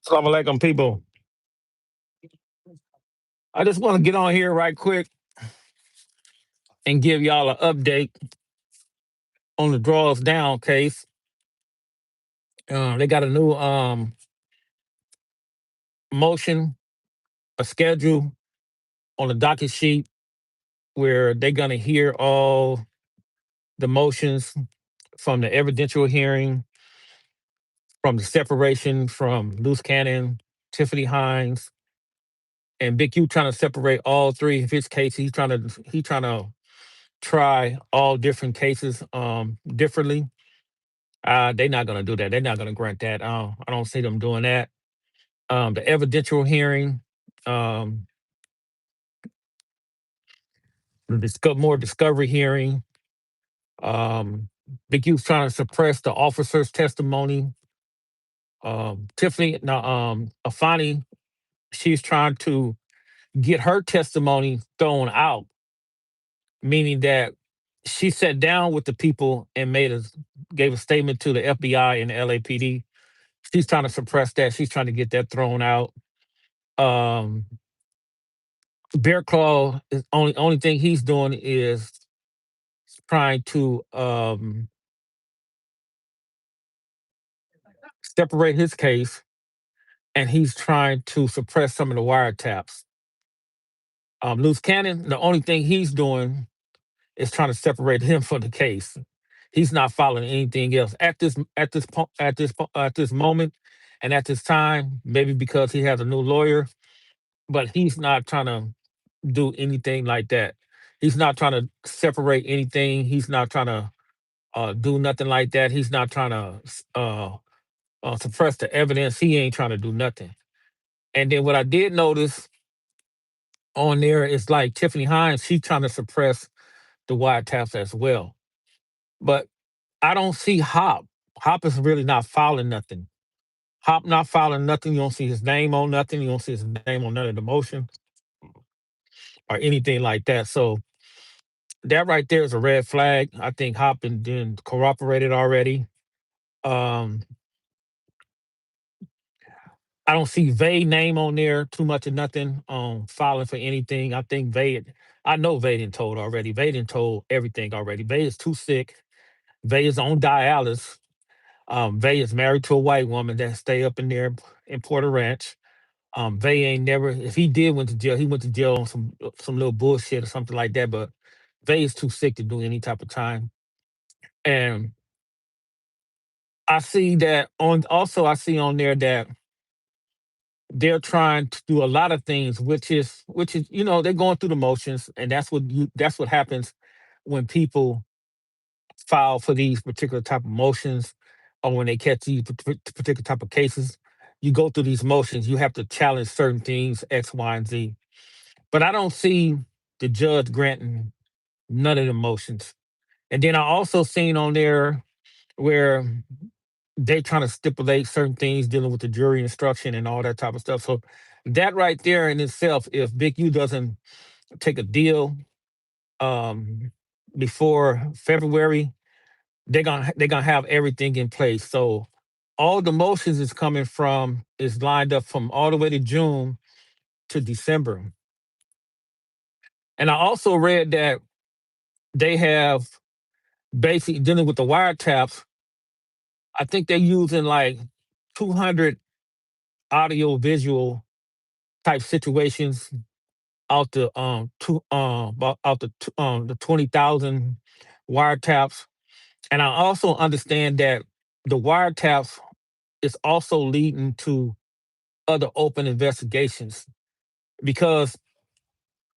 Assalamu alaikum, people. I just want to get on here right quick and give y'all an update on the draws down case. They got a new motion, a schedule on the docket sheet where they're going to hear all the motions from the evidential hearing, from the separation from Loose Cannon, Tiffany Hines, and Big U trying to separate all three of his cases. He's trying to try all different cases differently. They're not going to do that. They're not going to grant that. I don't see them doing that. The evidential hearing, um, more discovery hearing. Um, Big U's trying to suppress the officer's testimony. Tiffany, no, Afani, she's trying to get her testimony thrown out, meaning that she sat down with the people and gave a statement to the FBI and the LAPD. She's trying to suppress that. She's trying to get that thrown out. Um, Bear Claw is only thing he's doing is trying to separate his case, and he's trying to suppress some of the wiretaps. Loose Cannon, the only thing he's doing is trying to separate him from the case. He's not following anything else at this moment and at this time. Maybe because he has a new lawyer, but he's not trying to do anything like that. He's not trying to separate anything. He's not trying to do nothing like that. He's not trying to suppress the evidence. He ain't trying to do nothing. And then what I did notice on there is like Tiffany Hines, she's trying to suppress the wiretaps as well. But I don't see Hop. Hop is really not filing nothing. Hop not filing nothing. You don't see his name on nothing. You don't see his name on none of the motion or anything like that. So that right there is a red flag. I think Hop been cooperated already. Um, I don't see Vay name on there too much of nothing filing for anything. I think Vay, I know Vay done told already. Vay done told everything already. Vay is too sick. Vay is on dialysis. Vay is married to a white woman that stay up in there in Porter Ranch. Vay ain't never, if he did went to jail, he went to jail on some little bullshit or something like that. But Vay is too sick to do any type of time. And I see that on also I see on there that they're trying to do a lot of things, which is they're going through the motions, and that's what happens when people file for these particular type of motions, or when they catch these particular type of cases. You go through these motions, you have to challenge certain things, X, Y, and Z. But I don't see the judge granting none of the motions. And then I also seen on there where they trying to stipulate certain things dealing with the jury instruction and all that type of stuff. So that right there in itself, if Big U doesn't take a deal um, before February, they're gonna have everything in place. So all the motions is lined up from all the way to June to December. And I also read that they have basically dealing with the wiretaps. I think they're using like 200 audio visual type situations out the 20,000 wiretaps. And I also understand that the wiretaps is also leading to other open investigations, because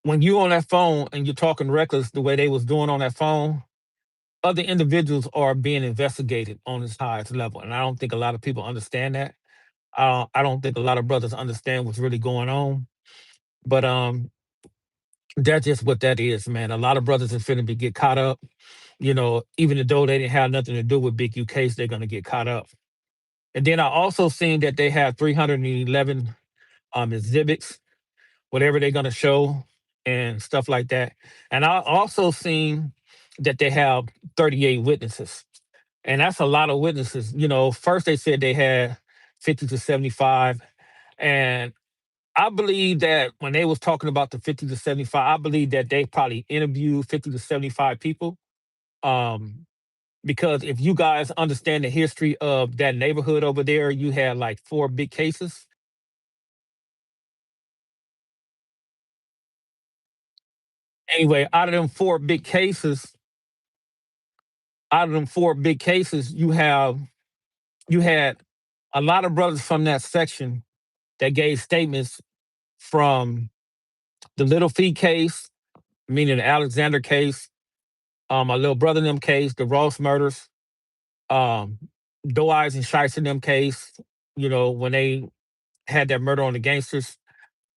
when you're on that phone and you're talking reckless the way they was doing on that phone, other individuals are being investigated on this highest level. And I don't think a lot of people understand that. I don't think a lot of brothers understand what's really going on. But that's just what that is, man. A lot of brothers is finna be get caught up. Even though they didn't have nothing to do with Big U case, they're gonna get caught up. And then I also seen that they have 311 exhibits, whatever they're gonna show and stuff like that. And I also seen that they have 38 witnesses. And that's a lot of witnesses. First they said they had 50 to 75. And I believe that when they was talking about the 50 to 75, I believe that they probably interviewed 50 to 75 people. Um, because if you guys understand the history of that neighborhood over there, you had like four big cases. Anyway, out of them four big cases, you had a lot of brothers from that section that gave statements from the Little Feat case, meaning the Alexander case, my little brother in them case, the Ross murders, um, Doe Eyes and Shice in them case, when they had that murder on the gangsters,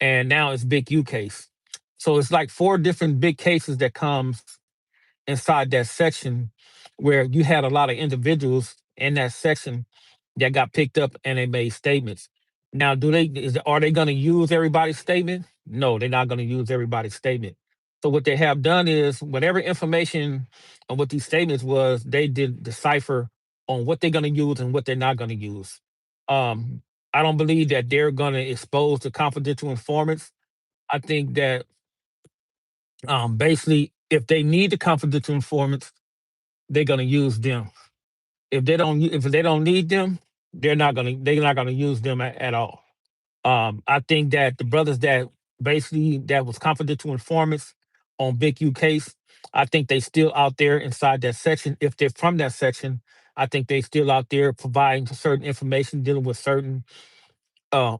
and now it's Big U case. So it's like four different big cases that comes inside that section where you had a lot of individuals in that section that got picked up and they made statements. Now, are they going to use everybody's statement? No, they're not going to use everybody's statement. So what they have done is whatever information on what these statements was, they did decipher on what they're going to use and what they're not going to use. Um, I don't believe that they're going to expose the confidential informants. I think that basically, if they need the confidential informants, they're going to use them. If they don't need them, they're not gonna use them at all. I think that the brothers that was confidential informants on Big U case, I think they still out there inside that section. If they're from that section, I think they still out there providing certain information, dealing with certain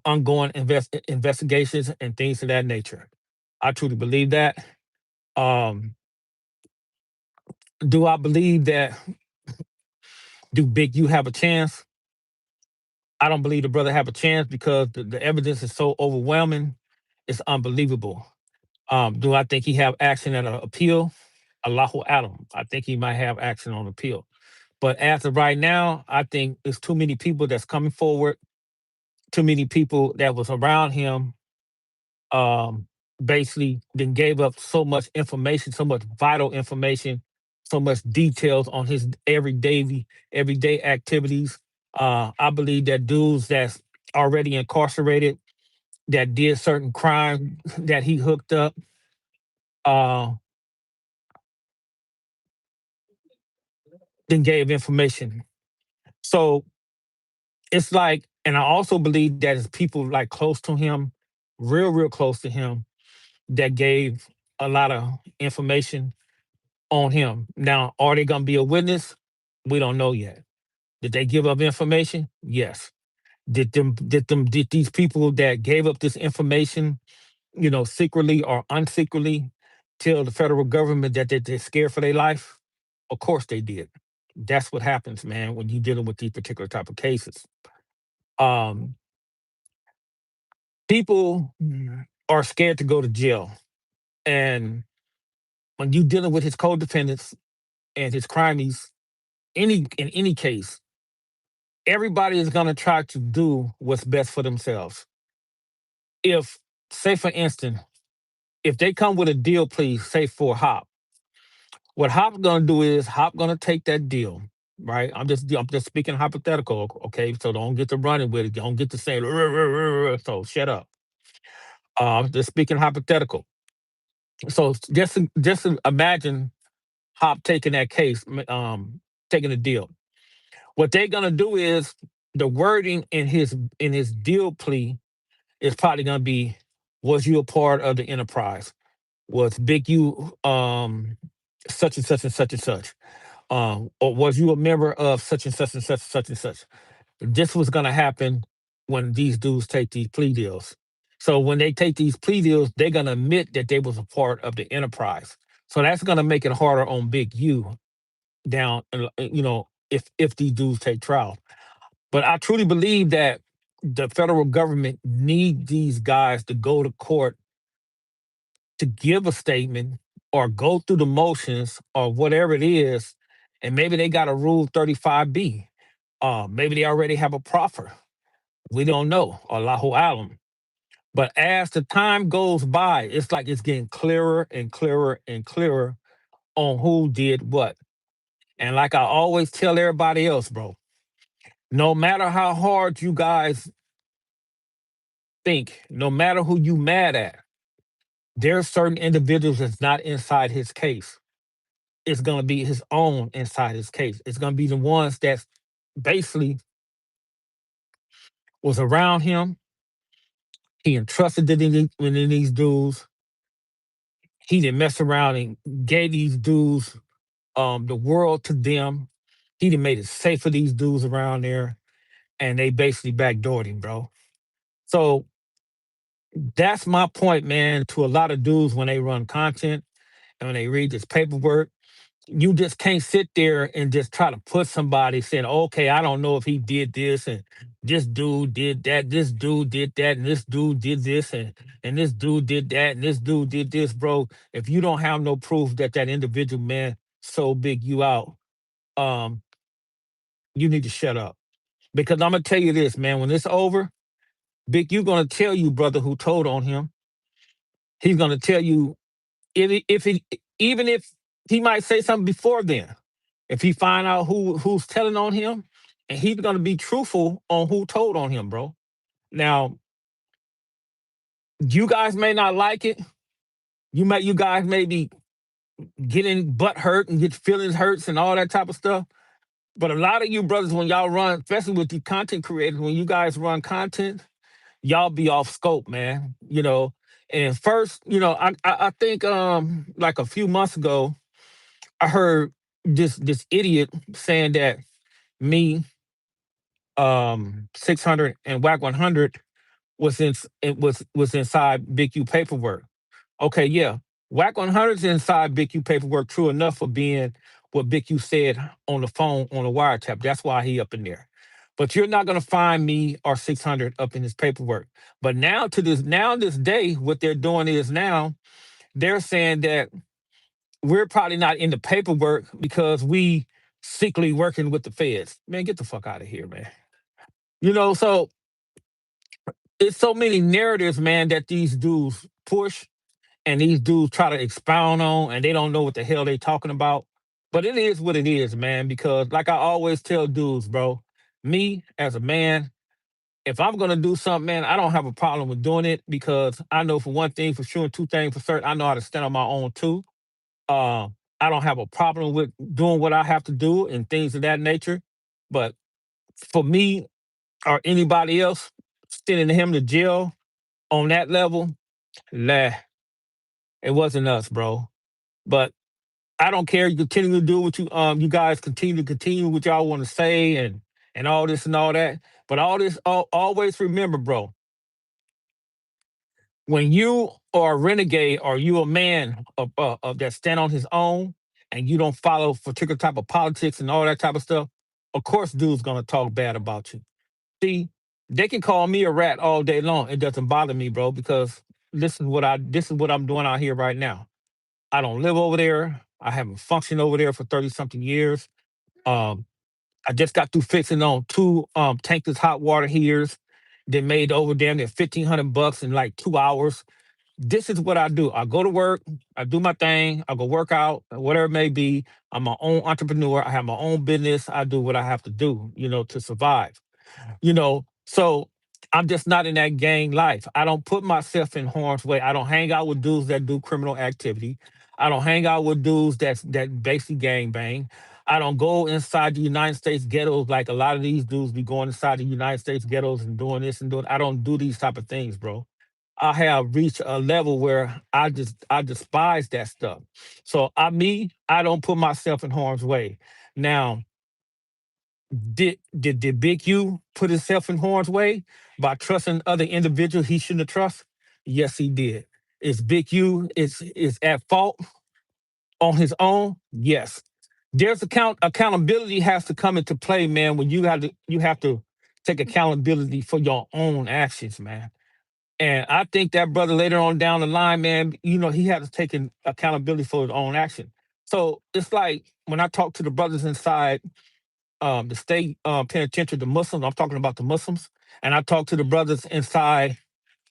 ongoing investigations and things of that nature. I truly believe that. Um, do I believe that do Big U have a chance? I don't believe the brother have a chance because the evidence is so overwhelming. It's unbelievable. Do I think he have action at an appeal? Allahu Adam. I think he might have action on appeal. But as of right now, I think there's too many people that's coming forward, too many people that was around him, um, basically then gave up so much information, so much vital information, so much details on his everyday activities. I believe that dudes that's already incarcerated that did certain crime that he hooked up, uh, then gave information. So it's like, and I also believe that it's people like close to him, real close to him, that gave a lot of information on him. Now, are they gonna be a witness? We don't know yet. Did they give up information? Yes. Did these people that gave up this information, secretly or unsecretly, tell the federal government that they're scared for their life? Of course they did. That's what happens, man, when you're dealing with these particular type of cases. Um, People are scared to go to jail. And when you're dealing with his co-defendants and his crimies, in any case, everybody is going to try to do what's best for themselves. If, say, for instance, if they come with a deal, please, say for Hop, what Hop's going to do is Hop going to take that deal, right? I'm just speaking hypothetical, okay? So don't get to running with it. Don't get to saying, "Rrr, rrr, rrr," so shut up. Just speaking hypothetical. So just imagine Hop taking that case, taking the deal. What they're gonna do is the wording in his deal plea is probably gonna be, "Was you a part of the enterprise? Was Big U such and such and such and such? Or was you a member of such and such and such and such and such?" This was gonna happen when these dudes take these plea deals. So when they take these plea deals, they're gonna admit that they was a part of the enterprise. So that's gonna make it harder on Big U down, if these dudes take trial. But I truly believe that the federal government need these guys to go to court to give a statement or go through the motions or whatever it is, and maybe they got a Rule 35B. Maybe they already have a proffer. We don't know. Allahu alam. But as the time goes by, it's like it's getting clearer and clearer and clearer on who did what. And like I always tell everybody else, bro, no matter how hard you guys think no matter who you mad at, there are certain individuals that's not inside his case. It's gonna be his own inside his case. It's gonna be the ones that basically was around him. He entrusted it in these dudes. He didn't mess around and gave these dudes the world to them. He done made it safe for these dudes around there, and they basically backdoored him, bro. So that's my point, man, to a lot of dudes when they run content and when they read this paperwork. You just can't sit there and just try to put somebody saying, okay, I don't know if he did this and this dude did that, this dude did that, and this dude did this, and this dude did that, and this dude did this, bro. If you don't have no proof that that individual man so big you out, um, you need to shut up. Because I'm gonna tell you this, man, when it's over, Big, you gonna tell you, brother, who told on him. He's gonna tell you if he even if he might say something before then. If he find out who's telling on him, and he's gonna be truthful on who told on him, bro. Now, you guys may not like it. You guys may be getting butt hurt and get feelings hurts and all that type of stuff. But a lot of you brothers, when y'all run, especially with the content creators, when you guys run content, y'all be off scope, man. And first, I think like a few months ago, I heard this idiot saying that me 600 and whack 100 was inside Big U paperwork. Okay, yeah. Whack 100's inside Big U paperwork, true enough for being what Big U said on the phone on the wiretap. That's why he up in there. But you're not gonna find me or 600 up in his paperwork. But now this day, what they're doing is now they're saying that we're probably not in the paperwork because we secretly working with the feds. Man, get the fuck out of here, man. So it's so many narratives, man, that these dudes push and these dudes try to expound on, and they don't know what the hell they talking about. But it is what it is, man. Because like I always tell dudes, bro, me as a man, if I'm gonna do something, man, I don't have a problem with doing it because I know for one thing for sure, and two things for certain, I know how to stand on my own too. Uh, I don't have a problem with doing what I have to do and things of that nature. But for me or anybody else, sending him to jail on that level, nah, it wasn't us, bro. But I don't care. You continue to do what you guys continue what y'all want to say and all this and all that. But always remember, bro, when you are a renegade or you a man of that stand on his own and you don't follow particular type of politics and all that type of stuff, of course dude's gonna talk bad about you. See, they can call me a rat all day long. It doesn't bother me, bro, because this is what I'm doing out here right now. I don't live over there. I haven't functioned over there for 30 something years. Um, I just got through fixing on two tankless hot water heaters. They made over damn near $1,500 in like 2 hours. This is what I do. I go to work, I do my thing, I go work out, whatever it may be. I'm my own entrepreneur. I have my own business. I do what I have to do, to survive. So I'm just not in that gang life. I don't put myself in harm's way. I don't hang out with dudes that do criminal activity. I don't hang out with dudes that basically gang bang. I don't go inside the United States ghettos like a lot of these dudes be going inside the United States ghettos and doing this and doing. I don't do these type of things, bro. I have reached a level where I despise that stuff. So I don't put myself in harm's way. Now, did Big U put himself in harm's way by trusting other individuals he shouldn't have trust? Yes, he did. Is Big U is at fault on his own? Yes. There's accountability has to come into play, man. When you have to take accountability for your own actions, man. And I think that brother later on down the line, man, he had to take accountability for his own action. So it's like when I talk to the brothers inside the state penitentiary, the Muslims. I'm talking about the Muslims, and I talk to the brothers inside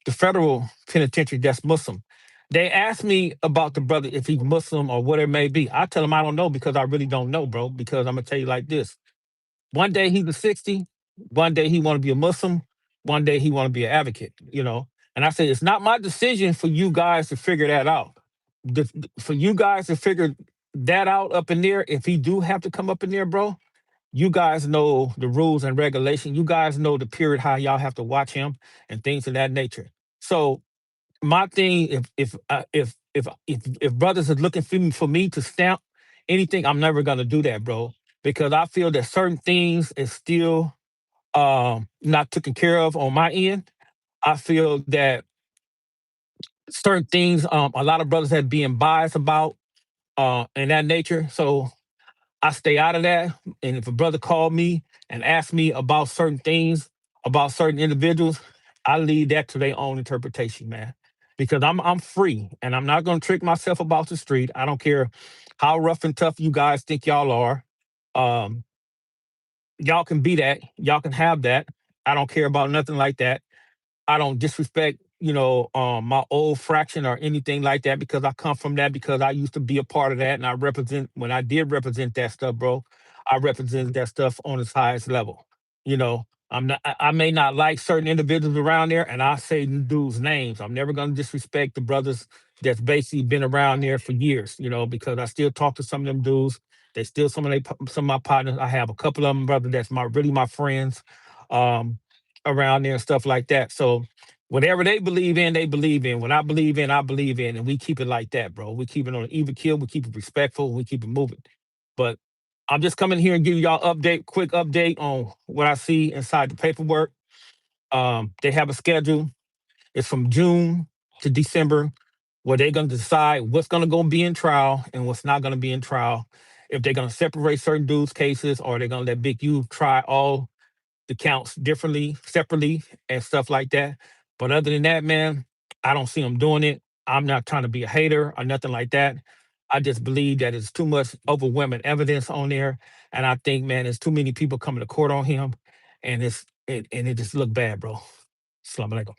the federal penitentiary that's Muslim. They ask me about the brother if he's Muslim or whatever it may be. I tell them I don't know because I really don't know, bro. Because I'm gonna tell you like this: one day he's a 60, one day he want to be a Muslim. one day he want to be an advocate, you know. And I said, it's not my decision for you guys to figure that out. For you guys to figure that out up in there, if he do have to come up in there, bro, you guys know the rules and regulation. You guys know the period how y'all have to watch him and things of that nature. So my thing, if brothers are looking for me to stamp anything, I'm never gonna do that, bro, because I feel that certain things is still not taken care of on my end. I feel that certain things, a lot of brothers have being biased about and that nature. So I stay out of that. And if a brother called me and asked me about certain things, about certain individuals, I leave that to their own interpretation, man. Because I'm free and I'm not gonna trick myself about the street. I don't care how rough and tough you guys think y'all are. Um, y'all can be that, y'all can have that. I don't care about nothing like that. I don't disrespect, my old fraction or anything like that because I come from that because I used to be a part of that and I represent when I did represent that stuff, bro. I represented that stuff on its highest level. I may not like certain individuals around there, and I say the dudes' names. I'm never gonna disrespect the brothers that's basically been around there for years, because I still talk to some of them dudes. They still some of my partners. I have a couple of them, brother, that's my friends. Um, Around there and stuff like that. So whatever they believe in, they believe in. What I believe in, I believe in, and we keep it like that, bro. We keep it on an even kill. We keep it respectful. We keep it moving. But I'm just coming here and give y'all quick update on what I see inside the paperwork. They have a schedule. It's from June to December, where they're going to decide what's going to go be in trial and what's not going to be in trial. If they're going to separate certain dudes' cases, or they're going to let Big U try all the counts differently, separately, and stuff like that. But other than that, man, I don't see them doing it. I'm not trying to be a hater or nothing like that. I just believe that it's too much overwhelming evidence on there, and I think, man, there's too many people coming to court on him, and it just look bad, bro. Assalamu alaikum.